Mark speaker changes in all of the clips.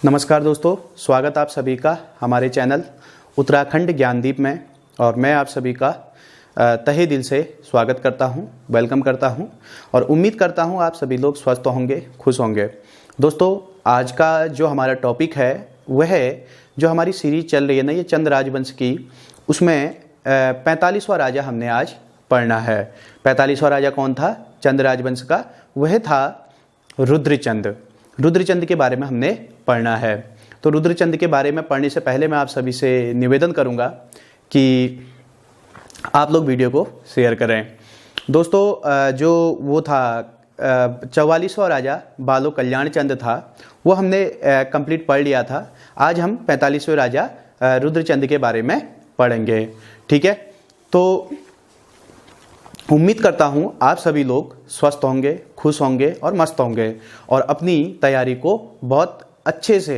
Speaker 1: नमस्कार दोस्तों, स्वागत आप सभी का हमारे चैनल उत्तराखंड ज्ञानदीप में। और मैं आप सभी का तहे दिल से स्वागत करता हूं, वेलकम करता हूं और उम्मीद करता हूं आप सभी लोग स्वस्थ होंगे, खुश होंगे। दोस्तों, आज का जो हमारा टॉपिक है वह है जो हमारी सीरीज चल रही है ना, ये चंद राजवंश की, उसमें 45वां राजा हमने आज पढ़ना है। 45वां राजा कौन था चंद राजवंश का? वह था रुद्रचंद। रुद्रचंद के बारे में हमने पढ़ना है। तो रुद्रचंद के बारे में पढ़ने से पहले मैं आप सभी से निवेदन करूंगा कि आप लोग वीडियो को शेयर करें। दोस्तों, जो वो था 44वां राजा बालो कल्याण चंद था, वो हमने कंप्लीट पढ़ लिया था। आज हम 45वें राजा रुद्रचंद के बारे में पढ़ेंगे। ठीक है, तो उम्मीद करता हूँ आप सभी लोग स्वस्थ होंगे, खुश होंगे और मस्त होंगे और अपनी तैयारी को बहुत अच्छे से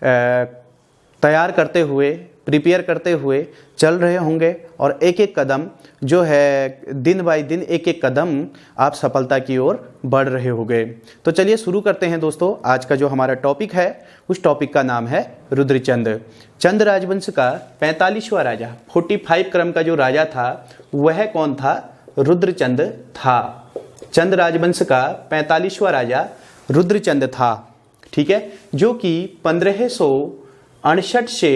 Speaker 1: तैयार करते हुए, प्रिपेयर करते हुए चल रहे होंगे और एक एक कदम जो है, दिन बाय दिन एक एक कदम आप सफलता की ओर बढ़ रहे होंगे। तो चलिए शुरू करते हैं दोस्तों। आज का जो हमारा टॉपिक है, उस टॉपिक का नाम है रुद्रचंद। चंद राजवंश का 45वां राजा, 45 क्रम का जो राजा था वह कौन था? रुद्रचंद था। चंद राजवंश का 45वां राजा रुद्रचंद था। ठीक है, जो कि 1568 से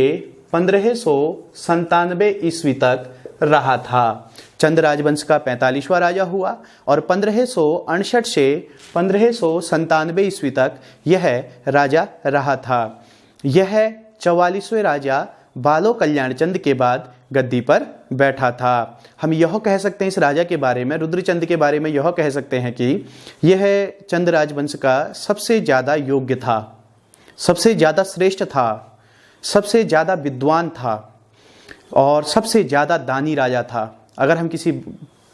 Speaker 1: 1597 ईस्वी तक रहा था। चंद राजवंश का 45वां राजा हुआ और 1568 से 1597 ईस्वी तक यह राजा रहा था। यह 44वें राजा बालो कल्याण चंद के बाद गद्दी पर बैठा था। हम यह कह सकते हैं इस राजा के बारे में, रुद्रचंद के बारे में यह कह सकते हैं कि यह चंद राजवंश का सबसे ज़्यादा योग्य था, सबसे ज़्यादा श्रेष्ठ था, सबसे ज़्यादा विद्वान था और सबसे ज़्यादा दानी राजा था। अगर हम किसी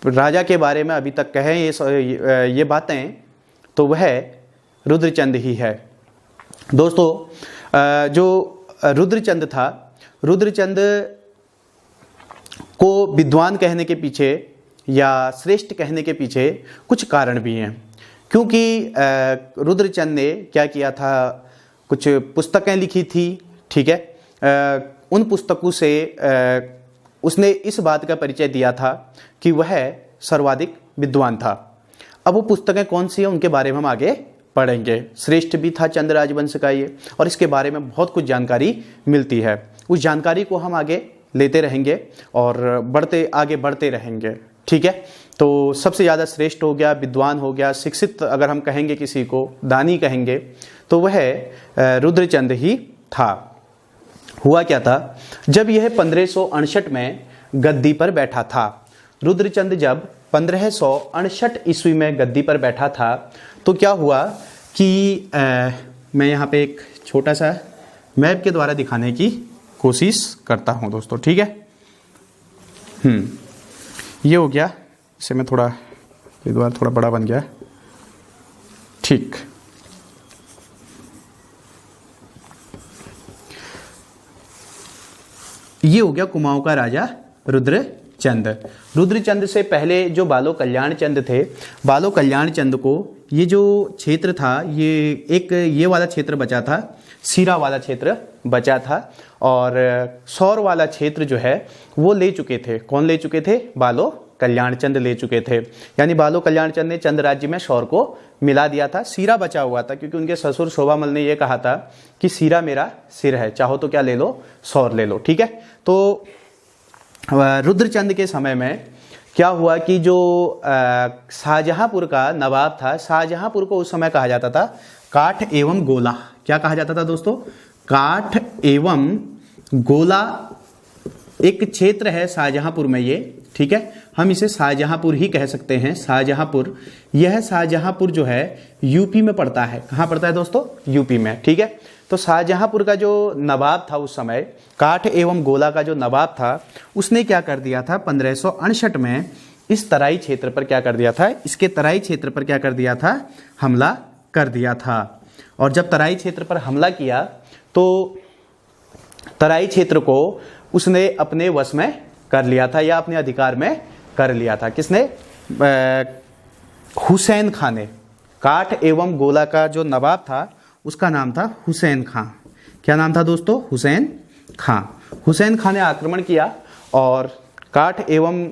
Speaker 1: राजा के बारे में अभी तक कहें ये बातें, तो वह रुद्रचंद ही है। दोस्तों, जो रुद्रचंद था, रुद्रचंद को विद्वान कहने के पीछे या श्रेष्ठ कहने के पीछे कुछ कारण भी हैं। क्योंकि रुद्रचंद ने क्या किया था, कुछ पुस्तकें लिखी थी। ठीक है, उन पुस्तकों से उसने इस बात का परिचय दिया था कि वह सर्वाधिक विद्वान था। अब वो पुस्तकें कौन सी हैं उनके बारे में हम आगे पढ़ेंगे। श्रेष्ठ भी था चंद राजवंश का ये, और इसके बारे में बहुत कुछ जानकारी मिलती है। उस जानकारी को हम आगे लेते रहेंगे और आगे बढ़ते रहेंगे। ठीक है, तो सबसे ज़्यादा श्रेष्ठ हो गया, विद्वान हो गया, शिक्षित अगर हम कहेंगे किसी को, दानी कहेंगे, तो वह रुद्रचंद ही था। हुआ क्या था, जब यह 1568 में गद्दी पर बैठा था, रुद्रचंद जब 1568 ईस्वी में गद्दी पर बैठा था, तो क्या हुआ कि मैं यहाँ पे एक छोटा सा मैप के द्वारा दिखाने की कोशिश करता हूँ दोस्तों। ठीक है, ये हो गया। इसे मैं थोड़ा, ये द्वारा थोड़ा बड़ा बन गया। ठीक, ये हो गया कुमाऊं का राजा रुद्रचंद। रुद्रचंद से पहले जो बालो कल्याण चंद थे, बालो कल्याण चंद को ये जो क्षेत्र था, ये वाला क्षेत्र बचा था, सीरा वाला क्षेत्र बचा था, और सौर वाला क्षेत्र जो है वो ले चुके थे। कौन ले चुके थे? बालो कल्याण चंद ले चुके थे। यानी बालो कल्याण चंद ने चंद राज्य में सौर को मिला दिया था। सीरा बचा हुआ था, क्योंकि उनके ससुर शोभामल ने यह कहा था कि सीरा मेरा सिर है, चाहो तो क्या ले लो, सौर ले लो। ठीक है, तो रुद्रचंद के समय में क्या हुआ कि जो शाहजहांपुर का नवाब था, शाहजहांपुर को उस समय कहा जाता था काठ एवं गोला। क्या कहा जाता था दोस्तों? काठ एवं गोला एक क्षेत्र है शाहजहांपुर में ये। ठीक है, हम इसे शाहजहांपुर ही कह सकते हैं, शाहजहांपुर। यह शाहजहांपुर जो है यूपी में पड़ता है। कहाँ पड़ता है दोस्तों? यूपी में। ठीक है, तो शाहजहांपुर का जो नवाब था उस समय, काठ एवं गोला का जो नवाब था, उसने क्या कर दिया था 1568 में इस तराई क्षेत्र पर क्या कर दिया था, इसके तराई क्षेत्र पर क्या कर दिया था, हमला कर दिया था। और जब तराई क्षेत्र पर हमला किया तो तराई क्षेत्र को उसने अपने वश में कर लिया था या अपने अधिकार में कर लिया था। किसने? हुसैन खां ने। काठ एवं गोला का जो नवाब था उसका नाम था हुसैन खां। क्या नाम था दोस्तों? हुसैन खां। हुसैन खां ने आक्रमण किया और काठ एवं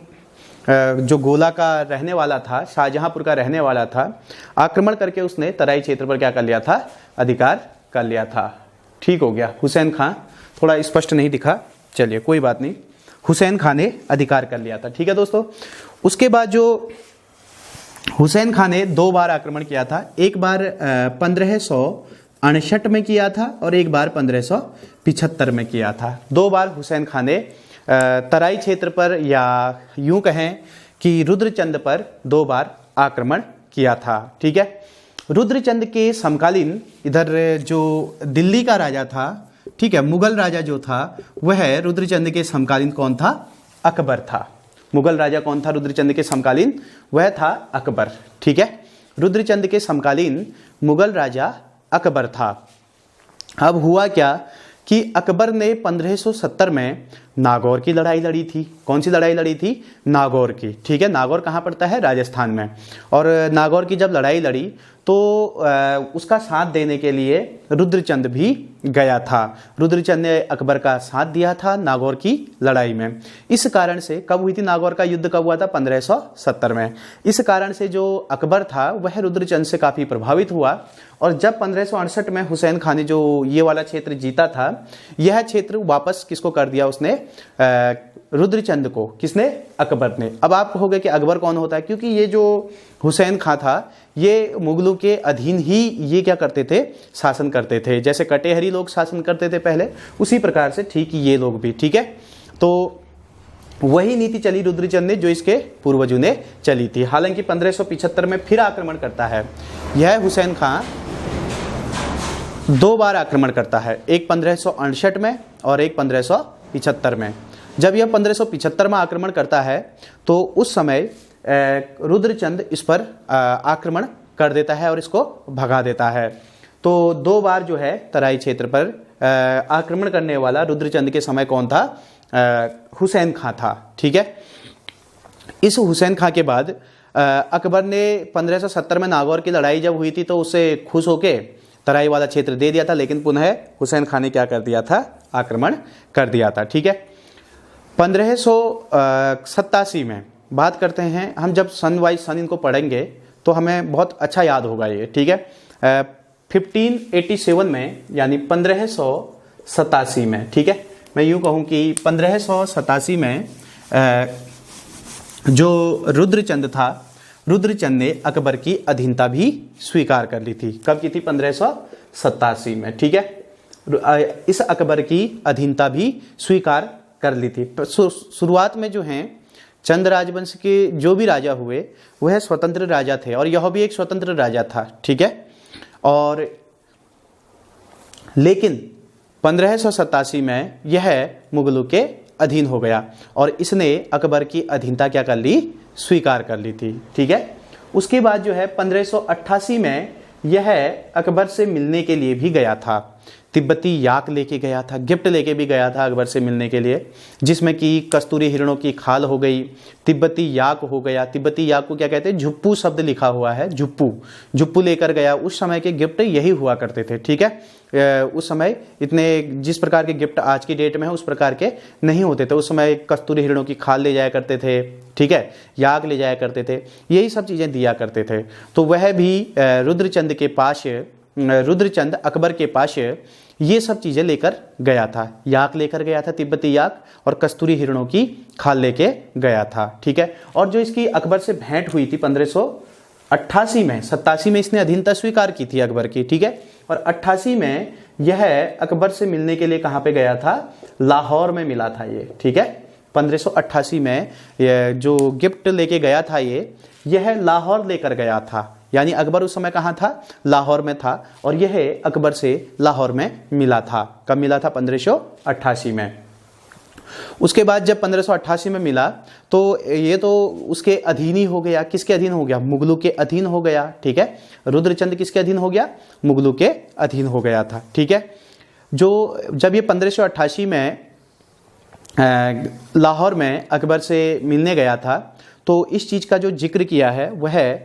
Speaker 1: जो गोला का रहने वाला था, शाहजहांपुर का रहने वाला था, आक्रमण करके उसने तराई क्षेत्र पर क्या कर लिया था? अधिकार कर लिया था। ठीक हो गया। हुसैन खां थोड़ा स्पष्ट नहीं दिखा, चलिए कोई बात नहीं। हुसैन खां ने अधिकार कर लिया था। ठीक है दोस्तों। उसके बाद जो हुसैन खां ने 2 बार आक्रमण किया था, एक बार 1559 में किया था और एक बार 1575 में किया था। 2 बार हुसैन खां ने तराई क्षेत्र पर, या यूं कहें कि रुद्रचंद पर 2 बार आक्रमण किया था। ठीक है। रुद्रचंद के समकालीन इधर जो दिल्ली का राजा था, ठीक है, मुगल राजा जो था वह रुद्रचंद के समकालीन कौन था? अकबर था। मुगल राजा कौन था रुद्रचंद के समकालीन? वह था अकबर। ठीक है। रुद्रचंद के समकालीन मुगल राजा अकबर था। अब हुआ क्या कि अकबर ने 1570 में नागौर की लड़ाई लड़ी थी। कौन सी लड़ाई लड़ी थी? नागौर की। ठीक है। नागौर कहाँ पड़ता है? राजस्थान में। और नागौर की जब लड़ाई लड़ी तो उसका साथ देने के लिए रुद्रचंद भी गया था। रुद्रचंद ने अकबर का साथ दिया था नागौर की लड़ाई में। इस कारण से कब हुई थी नागौर का युद्ध? कब हुआ था? 1570 में। इस कारण से जो अकबर था वह रुद्रचंद से काफ़ी प्रभावित हुआ और जब 1568 में हुसैन खान ने जो ये वाला क्षेत्र जीता था, यह क्षेत्र वापस किसको कर दिया उसने? रुद्रचंद को। किसने? अकबर ने। अब आप कहोगे कि अकबर कौन होता है? क्योंकि ये जो हुसैन खां था ये मुगलों के अधीन ही ये क्या करते थे? शासन करते थे। जैसे कटेहरी लोग शासन करते थे पहले, उसी प्रकार से ठीक ये लोग भी। ठीक है। तो वही नीति चली रुद्रचंद ने जो इसके पूर्वजों ने चली थी। हालांकि 1575 में फिर आक्रमण करता है यह हुसैन खां। 2 बार आक्रमण करता है, एक 1559 में और एक 1575 में। जब यह 1575 में आक्रमण करता है तो उस समय रुद्रचंद इस पर आक्रमण कर देता है और इसको भगा देता है। तो 2 बार जो है तराई क्षेत्र पर आक्रमण करने वाला रुद्रचंद के समय कौन था? हुसैन खां था। ठीक है। इस हुसैन खां के बाद अकबर ने 1570 में नागौर की लड़ाई जब हुई थी तो उससे खुश होके तराई वाला क्षेत्र दे दिया था, लेकिन पुनः हुसैन खां ने क्या कर दिया था? आक्रमण कर दिया था। ठीक है। 1587 में बात करते हैं हम। जब सन वाइज सन इनको पढ़ेंगे तो हमें बहुत अच्छा याद होगा ये। ठीक है। 1587 में यानी 1587 में, ठीक है, मैं यूं कहूं कि 1587 में जो रुद्रचंद था, रुद्रचंद ने अकबर की अधीनता भी स्वीकार कर ली थी। कब की थी? 1587 में। ठीक है। इस अकबर की अधीनता भी स्वीकार कर ली थी। शुरुआत में जो हैं चंद राजवंश के जो भी राजा हुए वह स्वतंत्र राजा थे और यह भी एक स्वतंत्र राजा था। ठीक है। और लेकिन 1587 में यह मुगलों के अधीन हो गया और इसने अकबर की अधीनता क्या कर ली? स्वीकार कर ली थी। ठीक है। उसके बाद जो है 1588 में यह अकबर से मिलने के लिए भी गया था। तिब्बती याक लेके गया था, गिफ्ट लेके भी गया था अकबर से मिलने के लिए, जिसमें कि कस्तूरी हिरणों की खाल हो गई, तिब्बती याक हो गया। तिब्बती याक को क्या कहते हैं? झुप्पू शब्द लिखा हुआ है, झुप्पू। झुप्पू लेकर गया। उस समय के गिफ्ट यही हुआ करते थे। ठीक है। उस समय इतने जिस प्रकार के गिफ्ट आज की डेट में है उस प्रकार के नहीं होते थे। उस समय कस्तूरी हिरणों की खाल ले जाया करते थे। ठीक है। याक ले जाया करते थे, यही सब चीज़ें दिया करते थे। तो वह भी रुद्रचंद के पास, रुद्रचंद अकबर के पास ये सब चीज़ें लेकर गया था। याक लेकर गया था, तिब्बती याक, और कस्तूरी हिरणों की खाल लेके गया था। ठीक है। और जो इसकी अकबर से भेंट हुई थी 1588 में, 87 में इसने अधीनता स्वीकार की थी अकबर की। ठीक है। और 88 में यह अकबर से मिलने के लिए कहाँ पे गया था? लाहौर में मिला था ये। ठीक है। 1588 में जो गिफ्ट लेके गया था यह लाहौर लेकर गया था। यानी अकबर उस समय कहाँ था? लाहौर में था और यह अकबर से लाहौर में मिला था। कब मिला था? 1588 में। उसके बाद जब 1588 में मिला तो ये तो उसके अधीन ही हो गया। किसके अधीन हो गया? मुगलों के अधीन हो गया। ठीक है। रुद्रचंद किसके अधीन हो गया? मुगलों के अधीन हो गया था। ठीक है। जो जब ये 1588 में लाहौर में अकबर से मिलने गया था तो इस चीज़ का जो जिक्र किया है वह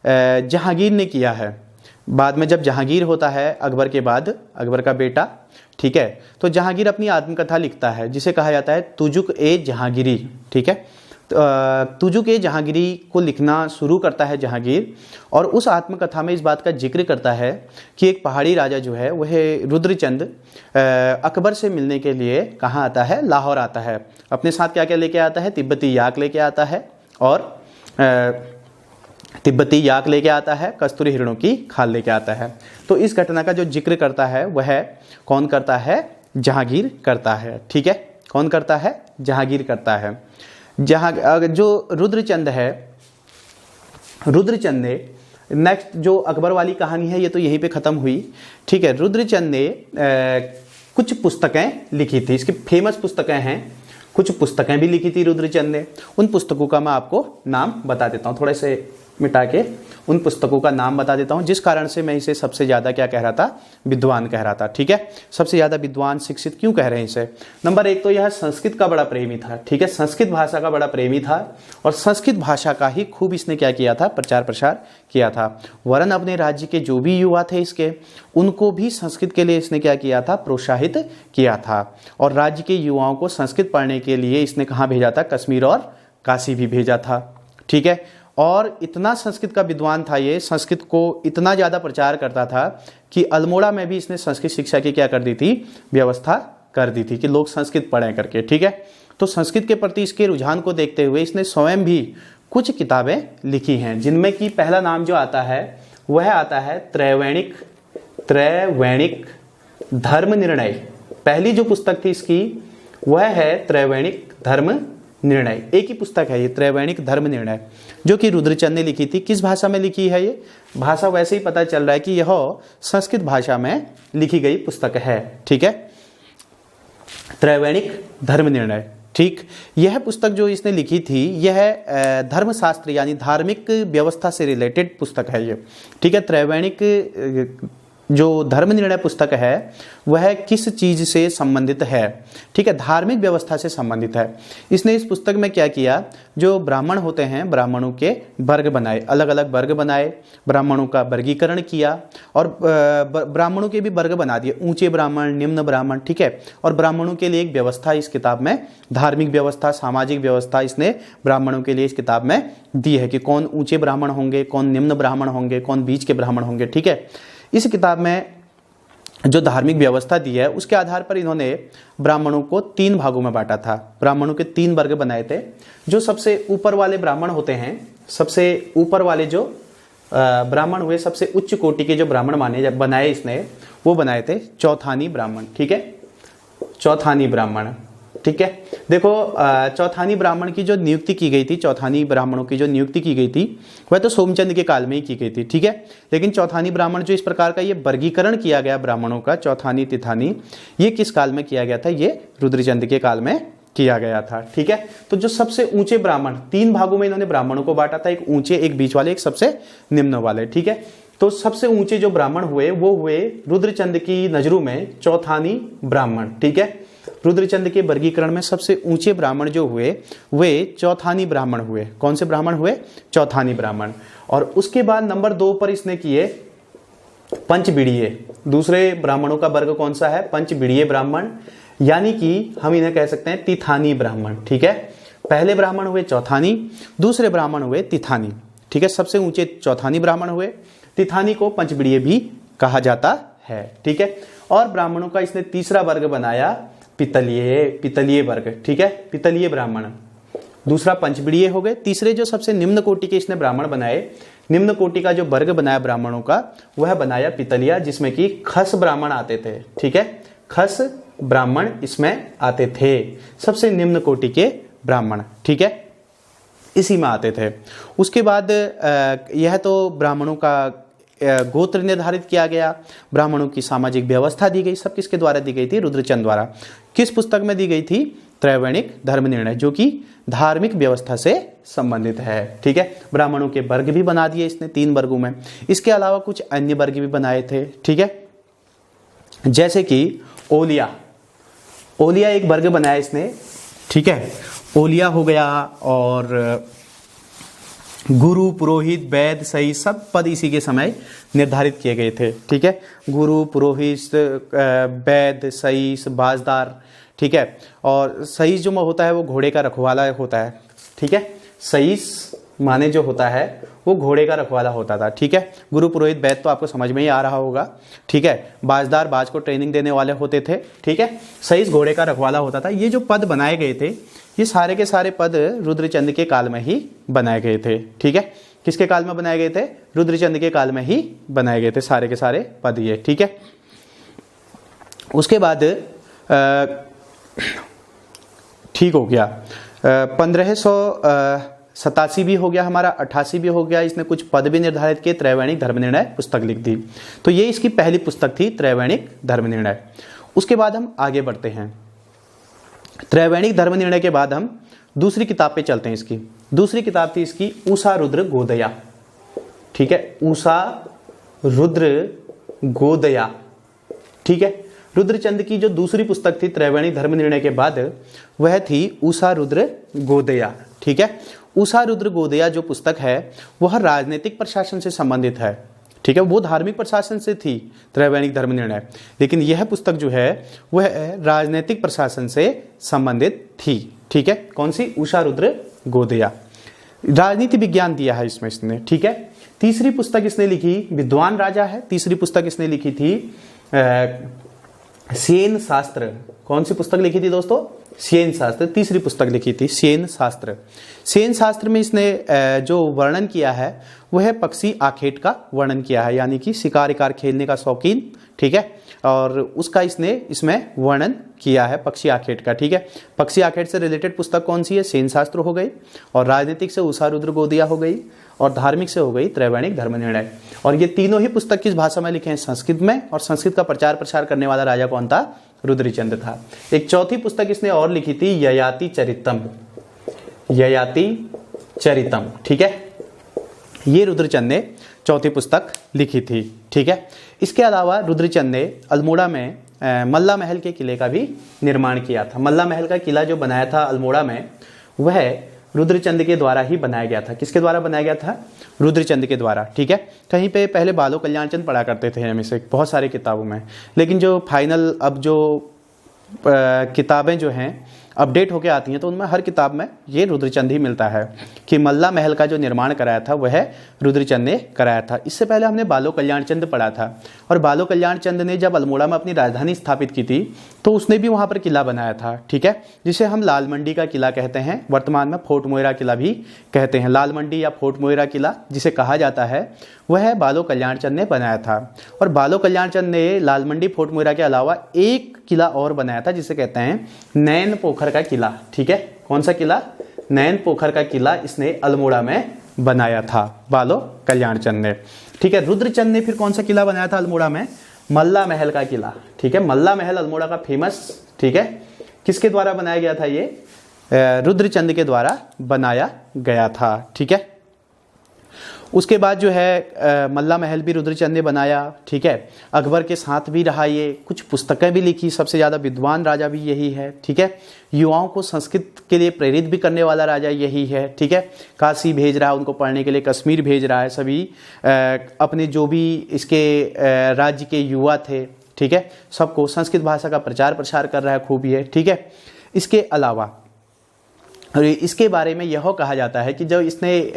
Speaker 1: जहांगीर ने किया है। बाद में जब जहांगीर होता है अकबर के बाद, अकबर का बेटा, ठीक है, तो जहांगीर अपनी आत्मकथा लिखता है जिसे कहा जाता है तुजुक ए जहांगीरी, ठीक है। तुजुक ए जहांगीरी को लिखना शुरू करता है जहांगीर, और उस आत्मकथा में इस बात का जिक्र करता है कि एक पहाड़ी राजा जो है वह रुद्रचंद अकबर से मिलने के लिए कहाँ आता है, लाहौर आता है। अपने साथ क्या क्या लेके आता है, तिब्बती याक लेके आता है, और तिब्बती याक लेके आता है, कस्तूरी हिरणों की खाल लेके आता है। तो इस घटना का जो जिक्र करता है वह कौन करता है, जहांगीर करता है, ठीक है। कौन करता है, जहांगीर करता है। जो रुद्रचंद है, रुद्रचंद ने नेक्स्ट जो अकबर वाली कहानी है ये तो यहीं पे ख़त्म हुई, ठीक है। रुद्रचंद ने कुछ पुस्तकें लिखी थी, इसकी फेमस पुस्तकें हैं, कुछ पुस्तकें भी लिखी थी रुद्रचंद ने। उन पुस्तकों का मैं आपको नाम बता देता हूँ, थोड़े से मिटा के उन पुस्तकों का नाम बता देता हूँ, जिस कारण से मैं इसे सबसे ज़्यादा क्या कह रहा था, विद्वान कह रहा था, ठीक है। सबसे ज़्यादा विद्वान, शिक्षित क्यों कह रहे हैं इसे? नंबर एक तो यह संस्कृत का बड़ा प्रेमी था, ठीक है, संस्कृत भाषा का बड़ा प्रेमी था, और संस्कृत भाषा का ही खूब इसने क्या किया था, प्रचार प्रसार किया था। वरन अपने राज्य के जो भी युवा थे इसके, उनको भी संस्कृत के लिए इसने क्या किया था, प्रोत्साहित किया था। और राज्य के युवाओं को संस्कृत पढ़ने के लिए इसने कहाँ भेजा था, कश्मीर और काशी भी भेजा था, ठीक है। और इतना संस्कृत का विद्वान था ये, संस्कृत को इतना ज़्यादा प्रचार करता था कि अल्मोड़ा में भी इसने संस्कृत शिक्षा की क्या कर दी थी, व्यवस्था कर दी थी कि लोग संस्कृत पढ़ें करके, ठीक है। तो संस्कृत के प्रति इसके रुझान को देखते हुए इसने स्वयं भी कुछ किताबें लिखी हैं, जिनमें कि पहला नाम जो आता है वह आता है त्रैवैणिक धर्म निर्णय। पहली जो पुस्तक थी इसकी वह है त्रैवैणिक धर्म निर्णय। एक ही पुस्तक है ये, त्रैवैणिक धर्म निर्णय, जो कि रुद्रचंद ने लिखी थी। किस भाषा में लिखी है ये? भाषा वैसे ही पता चल रहा है कि यह संस्कृत भाषा में लिखी गई पुस्तक है, ठीक है, त्रैवैणिक धर्म निर्णय, ठीक। यह पुस्तक जो इसने लिखी थी यह धर्मशास्त्र यानी धार्मिक व्यवस्था से रिलेटेड पुस्तक है ये, ठीक है। त्रैवैणिक जो धर्म निर्णय पुस्तक है वह किस चीज़ से संबंधित है, ठीक है, धार्मिक व्यवस्था से संबंधित है। इसने इस पुस्तक में क्या किया, जो ब्राह्मण होते हैं ब्राह्मणों के वर्ग बनाए, अलग अलग वर्ग बनाए, ब्राह्मणों का वर्गीकरण किया, और ब्राह्मणों के भी वर्ग बना दिए, ऊंचे ब्राह्मण, निम्न ब्राह्मण, ठीक है। और ब्राह्मणों के लिए एक व्यवस्था इस किताब में, धार्मिक व्यवस्था, सामाजिक व्यवस्था इसने ब्राह्मणों के लिए इस किताब में दी है कि कौन ऊंचे ब्राह्मण होंगे, कौन निम्न ब्राह्मण होंगे, कौन बीच के ब्राह्मण होंगे, ठीक है। इस किताब में जो धार्मिक व्यवस्था दी है उसके आधार पर इन्होंने ब्राह्मणों को 3 भागों में बांटा था। ब्राह्मणों के 3 वर्ग बनाए थे। जो सबसे ऊपर वाले ब्राह्मण होते हैं, सबसे ऊपर वाले जो ब्राह्मण हुए, सबसे उच्च कोटि के जो ब्राह्मण बनाए इसने, वो बनाए थे चौथानी ब्राह्मण, ठीक है, चौथानी ब्राह्मण, ठीक है। देखो चौथानी ब्राह्मण की जो नियुक्ति की गई थी, चौथानी ब्राह्मणों की जो नियुक्ति की गई थी वह तो सोमचंद के काल में ही की गई थी, ठीक है। लेकिन चौथानी ब्राह्मण जो इस प्रकार का ये वर्गीकरण किया गया ब्राह्मणों का, चौथानी तिथानी, ये किस काल में किया गया था? ये रुद्रचंद के काल में किया गया था, ठीक है। तो जो सबसे ऊंचे ब्राह्मण, 3 भागों में इन्होंने ब्राह्मणों को बांटा था, एक ऊंचे, एक बीच वाले, एक सबसे निम्न वाले, ठीक है। तो सबसे ऊंचे जो ब्राह्मण हुए वो हुए रुद्रचंद की नजरों में चौथानी ब्राह्मण, ठीक है। रुद्रचंद के वर्गीकरण में सबसे ऊंचे ब्राह्मण जो हुए वे चौथानी ब्राह्मण हुए। कौन से ब्राह्मण हुए? चौथानी ब्राह्मण। और उसके बाद नंबर 2 पर इसने किए पंचबीड़ीय। दूसरे ब्राह्मणों का वर्ग कौन सा है? पंचबीड़ीय ब्राह्मण, यानी कि हम इन्हें कह सकते हैं तिथानी ब्राह्मण, ठीक है। पहले ब्राह्मण हुए चौथानी, दूसरे ब्राह्मण हुए तिथानी, ठीक है। सबसे ऊंचे चौथानी ब्राह्मण हुए, तिथानी को पंचबीड़ीय भी कहा जाता है, ठीक है। और ब्राह्मणों का इसने तीसरा वर्ग बनाया पितलीय वर्ग, ठीक है, पितलीय ब्राह्मण। दूसरा पंचबीड़ीय हो गए। तीसरे जो सबसे निम्न कोटि के इसने ब्राह्मण बनाए, निम्न कोटि का जो वर्ग बनाया ब्राह्मणों का वह बनाया पितलिया, जिसमें कि खस ब्राह्मण आते थे, ठीक है, खस ब्राह्मण इसमें आते थे, सबसे निम्न कोटि के ब्राह्मण, ठीक है, इसी में आते थे। उसके बाद यह तो ब्राह्मणों का गोत्र निर्धारित किया गया, ब्राह्मणों की सामाजिक व्यवस्था दी गई। सब किसके द्वारा दी गई थी? रुद्रचंद द्वारा। किस पुस्तक में दी गई थी? त्रैवैणिक धर्म निर्णय, जो कि धार्मिक व्यवस्था से संबंधित है, ठीक है। ब्राह्मणों के वर्ग भी बना दिए इसने 3 वर्गों में। इसके अलावा कुछ अन्य वर्ग भी बनाए थे, ठीक है, जैसे कि ओलिया। ओलिया एक वर्ग बनाया इसने, ठीक है, ओलिया हो गया। और गुरु, पुरोहित, वैद्य, सही सब पद इसी के समय निर्धारित किए गए थे। ठीक है, गुरु, पुरोहित, वैद्य, सही, बाजदार। ठीक है, और सही जो होता है वो घोड़े का रखवाला होता है। ठीक है, सही माने जो होता है वो घोड़े का रखवाला होता था। ठीक है, गुरु, पुरोहित, वैद्य तो आपको समझ में ही आ रहा होगा। ठीक है, बाजदार बाज को ट्रेनिंग देने वाले होते थे। ठीक है, सही घोड़े का रखवाला होता था। ये जो पद बनाए गए थे ये सारे के सारे पद रुद्रचंद के काल में ही बनाए गए थे। ठीक है, किसके काल में बनाए गए थे? रुद्रचंद के काल में ही बनाए गए थे सारे के सारे पद ये। ठीक है, उसके बाद ठीक हो गया, 1587 भी हो गया हमारा, 88 भी हो गया। इसने कुछ पद भी निर्धारित किए, त्रैवैणिक धर्मनिर्णय पुस्तक लिख दी। तो ये इसकी पहली पुस्तक थी, त्रैवैणिक धर्मनिर्णय। उसके बाद हम आगे बढ़ते हैं। त्रैवैणिक धर्मनिर्णय के बाद हम दूसरी किताब पे चलते हैं। इसकी दूसरी किताब थी इसकी उषा रुद्र गोदया। ठीक है, उषा रुद्र गोदया। ठीक है, रुद्रचंद की जो दूसरी पुस्तक थी त्रैवैणिक धर्मनिर्णय के बाद वह थी उषा रुद्र गोदया। ठीक है, उषा रुद्र गोदया जो पुस्तक है वह राजनीतिक प्रशासन से संबंधित है। ठीक है, वो धार्मिक प्रशासन से थी त्रैवैणिक धर्मनिर्णय, लेकिन यह पुस्तक जो है वह राजनीतिक प्रशासन से संबंधित थी। ठीक है, कौन सी? उषा रुद्र गोदया। राजनीति विज्ञान दिया है इसमें इसने। ठीक है, तीसरी पुस्तक इसने लिखी, विद्वान राजा है। तीसरी पुस्तक इसने लिखी थी सेन शास्त्र। कौन सी पुस्तक लिखी थी दोस्तों? सेन शास्त्र। तीसरी पुस्तक लिखी थी सेन शास्त्र। सेन शास्त्र में इसने जो वर्णन किया है वह है पक्षी आखेट का वर्णन किया है, यानी कि शिकार इकार खेलने का शौकीन। ठीक है, और उसका इसने इसमें वर्णन किया है पक्षी आखेट का। ठीक है, पक्षी आखेट से रिलेटेड पुस्तक कौन सी है? सेन शास्त्र हो गई, और राजनीतिक से उषा रुद्र गोदया हो गई, और धार्मिक से हो गई त्रैवैणिक धर्मनिर्णय। और ये तीनों ही पुस्तक किस भाषा में लिखे हैं? संस्कृत में। और संस्कृत का प्रचार प्रसार करने वाला राजा कौन था? रुद्रचंद था। एक चौथी पुस्तक इसने और लिखी थी, ययाति चरितम। ययाति चरितम। ठीक है, ये रुद्रचंद ने चौथी पुस्तक लिखी थी। ठीक है, इसके अलावा रुद्रचंद ने अल्मोड़ा में मल्ला महल के किले का भी निर्माण किया था। मल्ला महल का किला जो बनाया था अल्मोड़ा में वह रुद्रचंद के द्वारा ही बनाया गया था। किसके द्वारा बनाया गया था? रुद्रचंद के द्वारा। ठीक है, कहीं पे पहले बालो कल्याण चंद पढ़ा करते थे हमें से बहुत सारी किताबों में, लेकिन जो फाइनल अब जो किताबें जो हैं अपडेट होके आती हैं तो उनमें हर किताब में ये रुद्रचंद ही मिलता है कि मल्ला महल का जो निर्माण कराया था वह रुद्रचंद ने कराया था। इससे पहले हमने बालो कल्याण चंद पढ़ा था, और बालो कल्याण चंद ने जब अल्मोड़ा में अपनी राजधानी स्थापित की थी तो उसने भी वहाँ पर किला बनाया था। ठीक है, जिसे हम लाल मंडी का किला कहते हैं, वर्तमान में फोर्ट मोइरा किला भी कहते हैं। लाल मंडी या फोर्ट मोइरा किला जिसे कहा जाता है वह बालो कल्याण चंद ने बनाया था। और बालो कल्याण चंद ने लाल मंडी फोर्ट मोइरा के अलावा एक किला और बनाया था जिसे कहते हैं नैन पोखर का किला। ठीक है, कौन सा किला? नैन पोखर का किला इसने अल्मोड़ा में बनाया था बालो कल्याण चंद ने। ठीक है, रुद्रचंद ने फिर कौन सा किला बनाया था अल्मोड़ा में? मल्ला महल का किला। ठीक है, मल्ला महल अल्मोड़ा का फेमस। ठीक है, किसके द्वारा बनाया गया था? ये रुद्रचंद के द्वारा बनाया गया था। ठीक है, उसके बाद जो है मल्ला महल भी रुद्रचंद ने बनाया। ठीक है, अकबर के साथ भी रहा ये, कुछ पुस्तकें भी लिखी, सबसे ज़्यादा विद्वान राजा भी यही है। ठीक है, युवाओं को संस्कृत के लिए प्रेरित भी करने वाला राजा यही है। ठीक है, काशी भेज रहा है उनको पढ़ने के लिए, कश्मीर भेज रहा है, सभी अपने जो भी इसके राज्य के युवा थे, ठीक है, सबको संस्कृत भाषा का प्रचार प्रसार कर रहा है खूब ये। ठीक है, इसके अलावा और इसके बारे में यह कहा जाता है कि जब इसने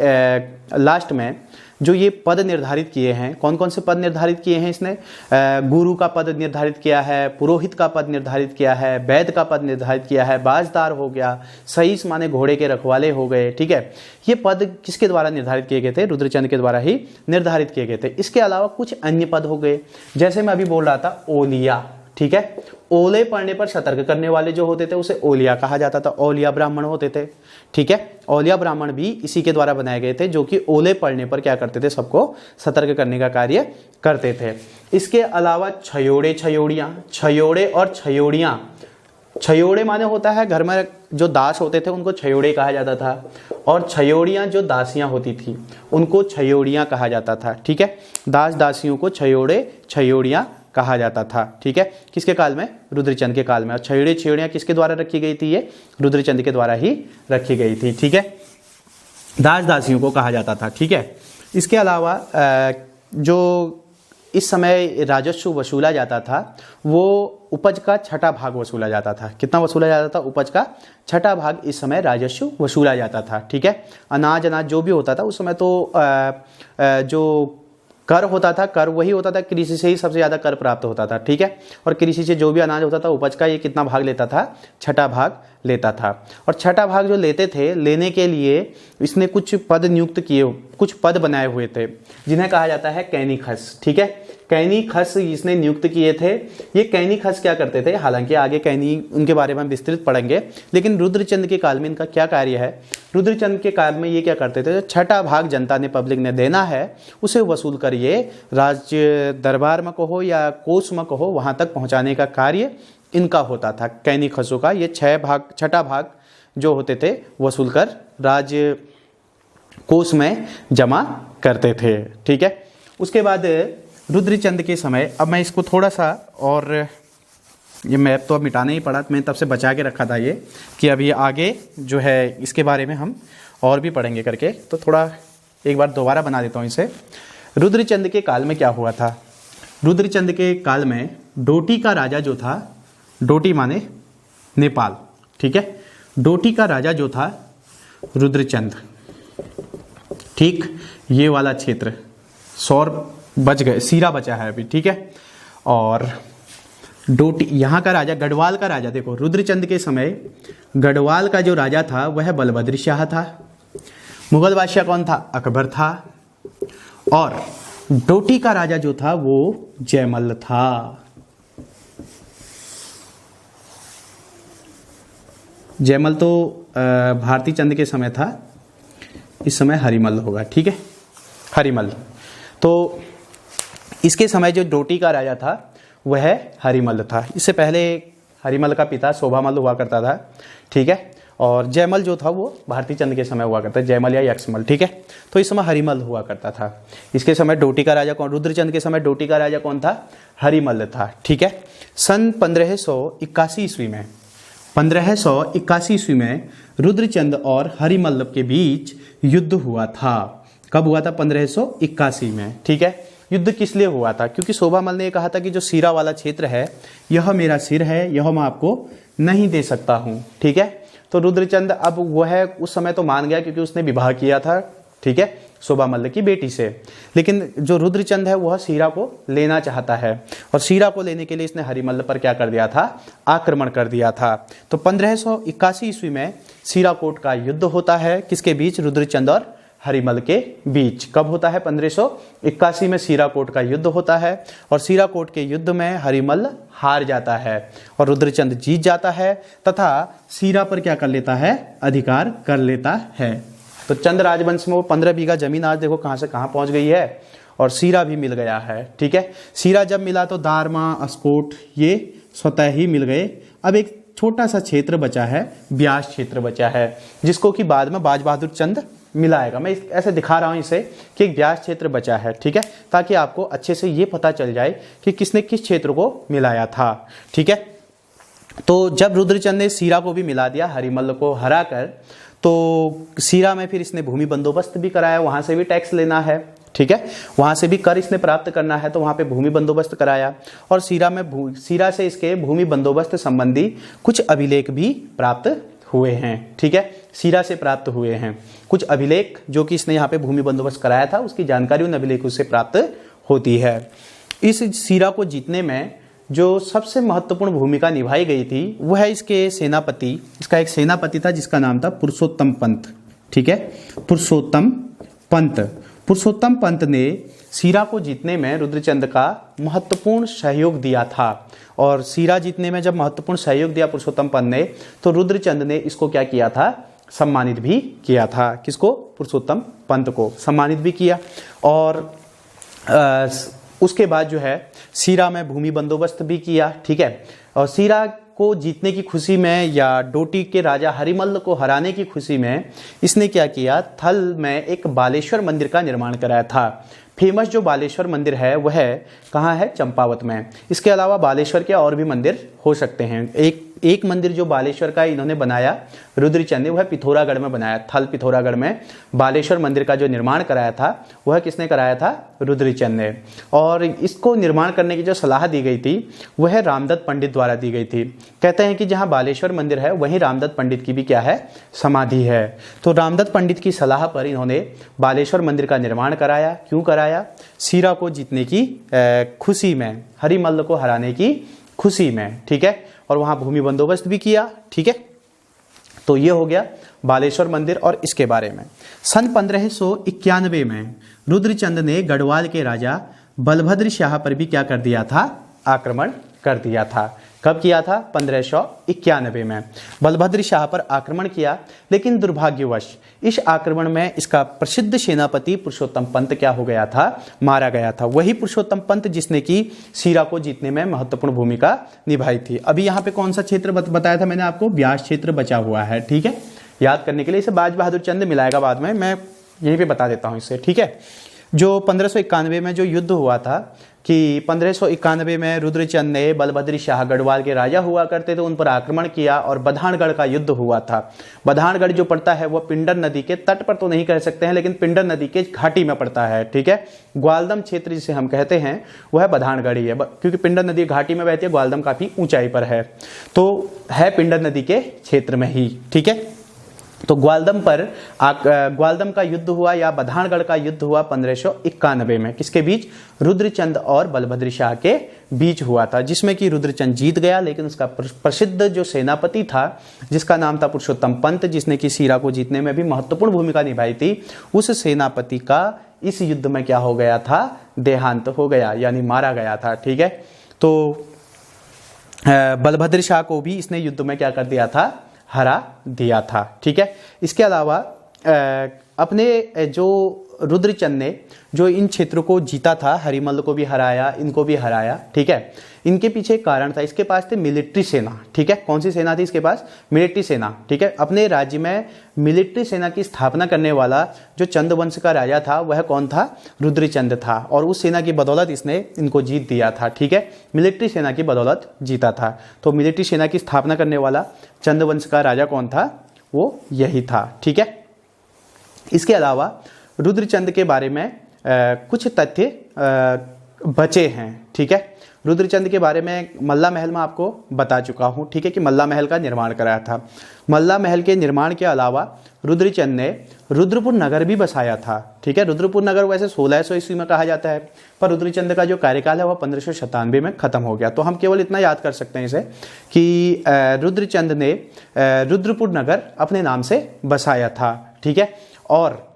Speaker 1: लास्ट में जो ये पद निर्धारित किए हैं, कौन कौन से पद निर्धारित किए हैं इसने? गुरु का पद निर्धारित किया है, पुरोहित का पद निर्धारित किया है, वैद्य का पद निर्धारित किया है, बाजदार हो गया, सईस माने घोड़े के रखवाले हो गए। ठीक है, ये पद किसके द्वारा निर्धारित किए गए थे? रुद्रचंद के द्वारा ही निर्धारित किए गए थे। इसके अलावा कुछ अन्य पद हो गए, जैसे मैं अभी बोल रहा था ओलिया। ठीक है, ओले पड़ने पर सतर्क करने वाले जो होते थे उसे ओलिया कहा जाता था, ओलिया ब्राह्मण होते थे। ठीक है, ओलिया ब्राह्मण भी इसी के द्वारा बनाए गए थे, जो कि ओले पड़ने पर क्या करते थे? सबको सतर्क करने का कार्य करते थे। इसके अलावा छयोड़े छयोड़ियाँ, छयोड़े और छयोड़ियाँ, छयोड़े माने होता है घर में जो दास होते थे उनको छयोड़े कहा जाता था, और छयोड़ियाँ जो दासियाँ होती थी उनको छयोड़ियाँ कहा जाता था। ठीक है, दास दासियों को छयोड़े छयोड़ियाँ कहा जाता था। ठीक है, किसके काल में? रुद्रचंद के काल में। और छयोड़े छयोड़ियाँ किसके द्वारा रखी गई थी? ये रुद्रचंद के द्वारा ही रखी गई थी। ठीक है, दास दासियों को कहा जाता था। ठीक है, इसके अलावा जो इस समय राजस्व वसूला जाता था वो उपज का छठा भाग वसूला जाता था। कितना वसूला जाता था? उपज का छठा भाग इस समय राजस्व वसूला जाता था। ठीक है, अनाज जो भी होता था उस समय तो जो कर होता था, कर वही होता था, कृषि से ही सबसे ज़्यादा कर प्राप्त होता था। ठीक है, और कृषि से जो भी अनाज होता था उपज का ये कितना भाग लेता था? छठा भाग लेता था। और छठा भाग जो लेते थे, लेने के लिए इसने कुछ पद नियुक्त किए, कुछ पद बनाए हुए थे जिन्हें कहा जाता है कैनिखस। ठीक है, कैनिखस इसने नियुक्त किए थे। ये कैनिखस क्या करते थे? हालांकि आगे कैनी उनके बारे में हम विस्तृत पढ़ेंगे, लेकिन रुद्रचंद के काल में इनका क्या कार्य है? रुद्रचंद के काल में ये क्या करते थे? छठा भाग जनता ने, पब्लिक ने देना है, उसे वसूल कर ये राज्य दरबार में कहो या कोष में कहो वहां तक पहुंचाने का कार्य इनका होता था। कैनिखसों का ये छठा भाग जो होते थे वसूल कर राज्य कोष में जमा करते थे। ठीक है, उसके बाद रुद्रचंद के समय, अब मैं इसको थोड़ा सा, और ये मैप तो अब मिटाना ही पड़ा, मैंने तब से बचा के रखा था ये कि अभी आगे जो है इसके बारे में हम और भी पढ़ेंगे करके, तो थोड़ा एक बार दोबारा बना देता हूँ इसे। रुद्रचंद के काल में क्या हुआ था? रुद्रचंद के काल में डोटी का राजा जो था, डोटी माने नेपाल। ठीक है, डोटी का राजा जो था रुद्रचंद, ठीक ये वाला क्षेत्र, सौर बच गए, सीरा बचा है अभी। ठीक है, और डोटी यहाँ का राजा, गढ़वाल का राजा, देखो रुद्रचंद के समय गढ़वाल का जो राजा था वह बलभद्र शाह था। मुगल बादशाह कौन था? अकबर था। और डोटी का राजा जो था वो जयमल था। जयमल तो भारती चंद के समय था, इस समय हरिमल होगा। ठीक है, हरिमल। तो इसके समय जो डोटी का राजा था वह हरिमल था। इससे पहले हरिमल का पिता शोभामल हुआ करता था। ठीक है, और जयमल जो था वो भारती चंद के समय हुआ करता था, जयमल या यक्षमल। ठीक है, तो इस समय हरिमल हुआ करता था। इसके समय डोटी का राजा कौन? रुद्रचंद के समय डोटी का राजा कौन था? हरिमल था। ठीक है, सन 1581 ईस्वी में, 1581 ईस्वी में रुद्रचंद और हरिमल के बीच युद्ध हुआ था। कब हुआ था? 1581 में। ठीक है, युद्ध किस लिए हुआ था? क्योंकि शोभामल ने कहा था कि जो सीरा वाला क्षेत्र है यह मेरा सिर है, यह मैं आपको नहीं दे सकता हूँ। ठीक है, तो रुद्रचंद अब वह उस समय तो मान गया क्योंकि उसने विवाह किया था। ठीक है, शोभामल की बेटी से। लेकिन जो रुद्रचंद है वह सीरा को लेना चाहता है, और सीरा को लेने के लिए इसने हरिमल पर क्या कर दिया था? आक्रमण कर दिया था। तो 1581 ईस्वी में सीराकोट का युद्ध होता है। किसके बीच? रुद्रचंद और हरिमल के बीच। कब होता है? 1581 में सीराकोट का युद्ध होता है, और सीराकोट के युद्ध में हरिमल हार जाता है और रुद्रचंद जीत जाता है, तथा सीरा पर क्या कर लेता है? अधिकार कर लेता है। तो चंद राजवंश में वो 15 बीघा जमीन आज देखो कहाँ से कहाँ पहुँच गई है, और सीरा भी मिल गया है। ठीक है, सीरा जब मिला तो दारमा, अस्कोट ये स्वतः ही मिल गए। अब एक छोटा सा क्षेत्र बचा है, ब्यास क्षेत्र बचा है, जिसको कि बाद में बाज बहादुर चंद मिलाएगा। मैं ऐसे दिखा रहा हूं इसे कि एक ब्यास क्षेत्र बचा है। ठीक है, ताकि आपको अच्छे से ये पता चल जाए कि किसने किस क्षेत्र को मिलाया था। ठीक है, तो जब रुद्रचंद ने सीरा को भी मिला दिया हरिमल को हरा कर, तो सीरा में फिर इसने भूमि बंदोबस्त भी कराया, वहां से भी टैक्स लेना है। ठीक है, वहां से भी कर इसने प्राप्त करना है, तो वहां पे भूमि बंदोबस्त कराया, और सीरा से इसके भूमि बंदोबस्त संबंधी कुछ अभिलेख भी प्राप्त हुए हैं। ठीक है, सीरा से प्राप्त हुए हैं कुछ अभिलेख, जो कि इसने यहाँ पे भूमि बंदोबस्त कराया था, उसकी जानकारी उन अभिलेखों से प्राप्त होती है। इस सीरा को जीतने में जो सबसे महत्वपूर्ण भूमिका निभाई गई थी वह है इसके सेनापति, इसका एक सेनापति था जिसका नाम था पुरुषोत्तम पंत। ठीक है, पुरुषोत्तम पंत। पुरुषोत्तम पंत ने सीरा को जीतने में रुद्रचंद का महत्वपूर्ण सहयोग दिया था, और सीरा जीतने में जब महत्वपूर्ण सहयोग दिया पुरुषोत्तम पंत ने, तो रुद्रचंद ने इसको क्या किया था? सम्मानित भी किया था। किसको? पुरुषोत्तम पंत को सम्मानित भी किया। और उसके बाद जो है सीरा में भूमि बंदोबस्त भी किया। ठीक है, और सीरा को जीतने की खुशी में या डोटी के राजा हरिमल को हराने की खुशी में इसने क्या किया? थल में एक बालेश्वर मंदिर का निर्माण कराया था। फेमस जो बालेश्वर मंदिर है वह कहाँ है? चंपावत में। इसके अलावा बालेश्वर के और भी मंदिर हो सकते हैं। एक एक मंदिर जो बालेश्वर का इन्होंने बनाया रुद्रचंद ने, वह पिथौरागढ़ में बनाया। थल पिथौरागढ़ में बालेश्वर मंदिर का जो निर्माण कराया था वह किसने कराया था? रुद्रचंद ने। और इसको निर्माण करने की जो सलाह दी गई थी वह रामदत्त पंडित द्वारा दी गई थी। कहते हैं कि जहाँ बालेश्वर मंदिर है वहीं रामदत्त पंडित की भी क्या है? समाधि है। तो रामदत्त पंडित की सलाह पर इन्होंने बालेश्वर मंदिर का निर्माण कराया। क्यों कराया? सीरा को जीतने की खुशी में, हरिमल्ल को हराने की खुशी में, ठीक है। और वहां भूमि बंदोबस्त भी किया, ठीक है। तो ये हो गया बालेश्वर मंदिर और इसके बारे में। सन 1591 में रुद्रचंद ने गढ़वाल के राजा बलभद्र शाह पर भी क्या कर दिया था? आक्रमण कर दिया था। कब किया था? 1591 में बलभद्र शाह पर आक्रमण किया। लेकिन दुर्भाग्यवश इस आक्रमण में इसका प्रसिद्ध सेनापति पुरुषोत्तम पंत क्या हो गया था? मारा गया था। वही पुरुषोत्तम पंत जिसने कि सीरा को जीतने में महत्वपूर्ण भूमिका निभाई थी। अभी यहाँ पे कौन सा क्षेत्र बताया था मैंने आपको? ब्यास क्षेत्र बचा हुआ है, ठीक है। याद करने के लिए इसे बाज बहादुर चंद मिलाएगा बाद में, मैं यहीं पे बता देता हूँ इसे, ठीक है। जो 1591 में जो युद्ध हुआ था कि 1591 में रुद्रचंद ने बलभद्र शाह गढ़वाल के राजा हुआ करते थे, उन पर आक्रमण किया और बधानगढ़ का युद्ध हुआ था। बधानगढ़ जो पड़ता है वह पिंडर नदी के तट पर तो नहीं कह सकते हैं, लेकिन पिंडर नदी के घाटी में पड़ता है, ठीक है। ग्वालदम क्षेत्र जिसे हम कहते हैं वह बधानगढ़ ही है, क्योंकि पिंडर नदी घाटी में बहती है, ग्वालदम काफी ऊंचाई पर है, तो है पिंडर नदी के क्षेत्र में ही, ठीक है। तो ग्वालदम का युद्ध हुआ या बधानगढ़ का युद्ध हुआ 1591 में। किसके बीच? रुद्रचंद और बलभद्र शाह के बीच हुआ था, जिसमें कि रुद्रचंद जीत गया। लेकिन उसका प्रसिद्ध जो सेनापति था जिसका नाम था पुरुषोत्तम पंत, जिसने कि सीरा को जीतने में भी महत्वपूर्ण भूमिका निभाई थी, उस सेनापति का इस युद्ध में क्या हो गया था? देहांत हो गया, यानी मारा गया था, ठीक है। तो बलभद्र शाह को भी इसने युद्ध में क्या कर दिया था? हरा दिया था, ठीक है। इसके अलावा अपने जो रुद्रचंद ने जो इन क्षेत्रों को जीता था, हरिमल्ल को भी हराया, इनको भी हराया, ठीक है। इनके पीछे एक कारण था, इसके पास थे मिलिट्री सेना, ठीक है। कौन सी सेना थी इसके पास? मिलिट्री सेना, ठीक है। अपने राज्य में मिलिट्री सेना की स्थापना करने वाला जो चंद वंश का राजा था वह कौन था? रुद्रचंद था। और उस सेना की बदौलत इसने इनको जीत दिया था, ठीक है। मिलिट्री सेना की बदौलत जीता था। तो मिलिट्री सेना की स्थापना करने वाला चंद वंश का राजा कौन था? वो यही था, ठीक है। इसके अलावा रुद्रचंद के बारे में कुछ तथ्य बचे हैं, ठीक है। रुद्रचंद के बारे में मल्ला महल में आपको बता चुका हूं, ठीक है, कि मल्ला महल का निर्माण कराया था। मल्ला महल के निर्माण के अलावा रुद्रचंद ने रुद्रपुर नगर भी बसाया था, ठीक है। रुद्रपुर नगर वैसे 1600 ईस्वी में कहा जाता है, पर रुद्रचंद का जो कार्यकाल है वह 1597 में खत्म हो गया। तो हम केवल इतना याद कर सकते हैं इसे कि रुद्रचंद ने रुद्रपुर नगर अपने नाम से बसाया था, ठीक है। और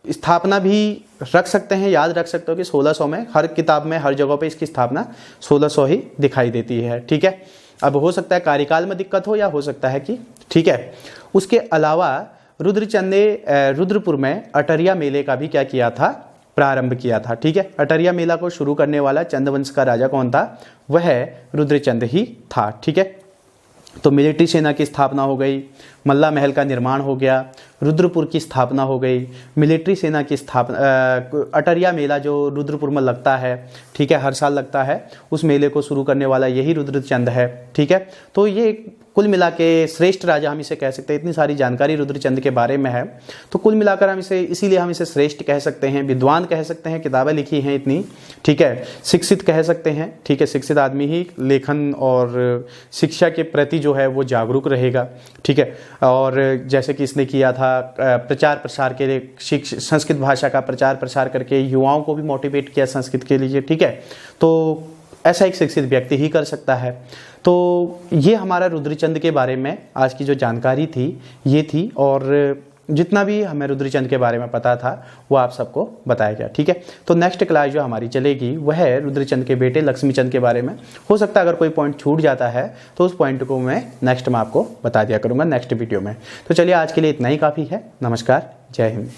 Speaker 1: स्थापना भी रख सकते हैं, याद रख सकते हो कि 1600 में, हर किताब में हर जगह पे इसकी स्थापना 1600 ही दिखाई देती है, ठीक है। अब हो सकता है कार्यकाल में दिक्कत हो या हो सकता है कि, ठीक है। उसके अलावा रुद्रचंद ने रुद्रपुर में अटरिया मेले का भी क्या किया था? प्रारंभ किया था, ठीक है। अटरिया मेला को शुरू करने वाला चंदवंश का राजा कौन था? वह रुद्रचंद ही था, ठीक है। तो मिलिट्री सेना की स्थापना हो गई, मल्ला महल का निर्माण हो गया, रुद्रपुर की स्थापना हो गई, मिलिट्री सेना की स्थापना, अटरिया मेला जो रुद्रपुर में लगता है, ठीक है, हर साल लगता है, उस मेले को शुरू करने वाला यही रुद्रचंद है, ठीक है। तो ये कुल मिला के श्रेष्ठ राजा हम इसे कह सकते हैं। इतनी सारी जानकारी रुद्रचंद के बारे में है, तो कुल मिलाकर हम इसे, इसीलिए हम इसे श्रेष्ठ कह सकते हैं, विद्वान कह सकते हैं, किताबें लिखी हैं इतनी, ठीक है। शिक्षित कह सकते हैं, ठीक है। शिक्षित आदमी ही लेखन और शिक्षा के प्रति जो है वो जागरूक रहेगा, ठीक है। और जैसे कि इसने किया था प्रचार प्रसार के लिए, संस्कृत भाषा का प्रचार प्रसार करके युवाओं को भी मोटिवेट किया संस्कृत के लिए, ठीक है। तो ऐसा एक शिक्षित व्यक्ति ही कर सकता है। तो ये हमारा रुद्रचंद के बारे में आज की जो जानकारी थी ये थी, और जितना भी हमें रुद्रचंद के बारे में पता था वो आप सबको बताया गया, ठीक है। तो नेक्स्ट क्लास जो हमारी चलेगी वह है रुद्रचंद के बेटे लक्ष्मीचंद के बारे में। हो सकता है अगर कोई पॉइंट छूट जाता है तो उस पॉइंट को मैं नेक्स्ट में आपको बता दिया करूँगा नेक्स्ट वीडियो में। तो चलिए आज के लिए इतना ही काफ़ी है। नमस्कार, जय हिंद।